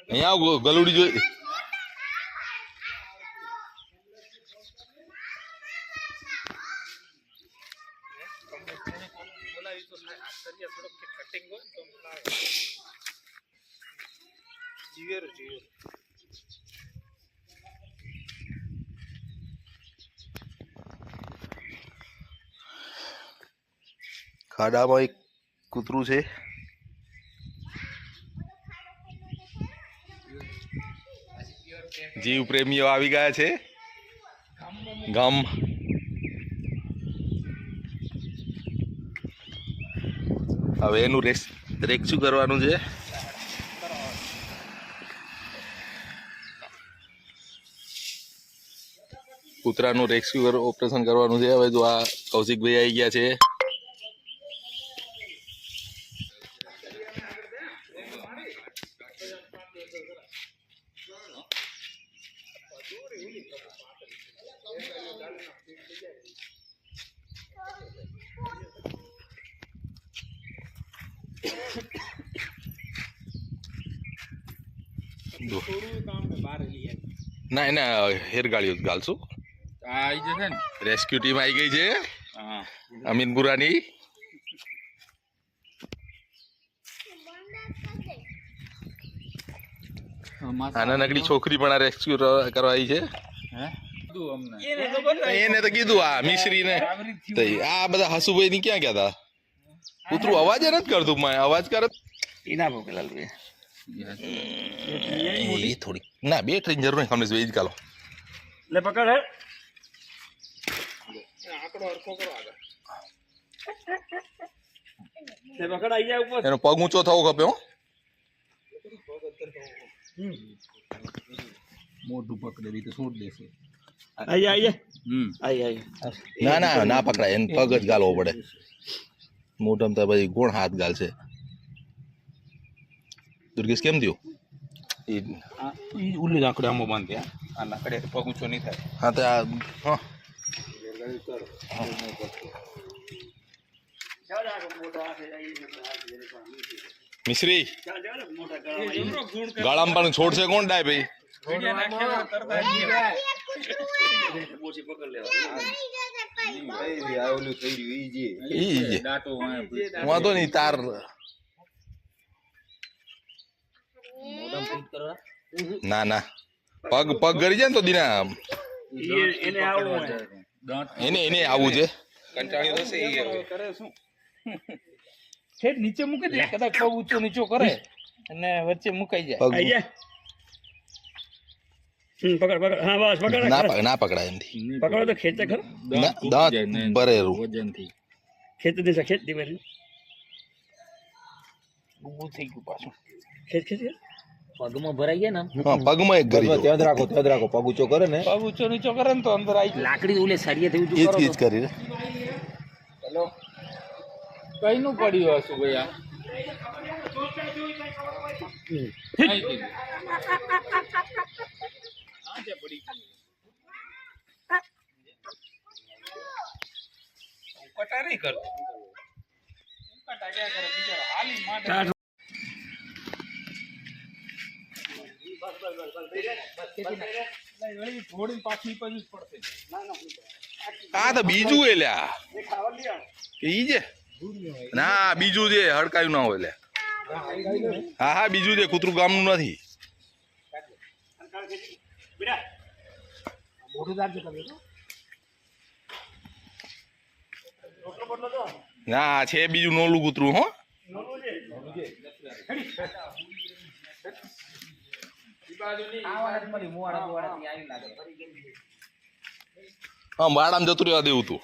અહીંયા ગલુડી જોઈ ખાડામાં એક કૂતરું છે. જીવ પ્રેમીઓ આવી ગયા છે. ગામ હવે એનું રેસ્ક્યુ કરવાનું છે. કૂતરાનું રેસ્ક્યુ ઓપરેશન કરવાનું છે. હવે જો આ કૌશિકભાઈ આવી ગયા છે. ના એના હેર ગાળીઓ ગાલશું. રેસ્ક્યુ ટીમ આવી ગઈ છે અમીનપુરાની. આના નકડી છોકરી પણ આ રેસ્ક્યુ કરવા આવી છે. એને તો કીધું આ મિશ્રી ને આ બધા હસુભાઈ ની ક્યાં ગયા હતા. કૂતરું અવાજ નથી કરતું. અવાજ કરે થોડી ના બેટરી જરૂર નહીં. કમલેશભાઈ જ કાલો લે પકડ. એનો પગ ઊંચો થવો ખપે. હો મોઢું પકડેલી તો છોડ દેશે. ના ના ના પકડાય. એને પગ જ ગાલવો પડે. મોઢમ તો પછી કોણ હાથ ગાલશે. દુર્ગેશ કેમ થયું? ઉલ્લી આંકડે આમાં બાંધે. આ નાકડે પગ ઊંચો નહીં થાય. હા તો હા મિશ્રી ગાળામાં પણ છોડશે કોણ ડાય ભાઈ? વાંધો નહી તાર. ના ના પગ પગ ગરી જાય ને તો દીના એને આવું છે. નીચે મૂકી દે. કદાચ પગ ઊંચો નીચો કરે અને વચ્ચે મુકાઈ જાય. ના પકડાય એમથી. પકડો તો ખેંચે ખરો. દાંત ભરેલું વજનથી ખેંચ દેશે. ખેંચ દી ભરી ઊભું થઈ ગયું પાછું. ખેંચ ખેંચ. પગમાં ભરાઈ ગયા ને. હા પગમાં એક ગરી ત્યાં જ રાખો પગ ઊંચો કરે ને. પગ ઊંચો નીચો કરે ને તો અંદર આવી લાકડી ઉલે સળિયે થઈ એ જ કરી. હેલો કઈ નું પડ્યું હશું ભાઈ? હા તો બીજું એ લ્યા ઈ છે. ના બીજું છે હડકાયું ના હોય. લે હા હા બીજું છે. કૂતરું ગામનું નથી. ના છે બીજું નોલું કૂતરું. હો હા બાળામાં જતું રહેવા દેવું તું.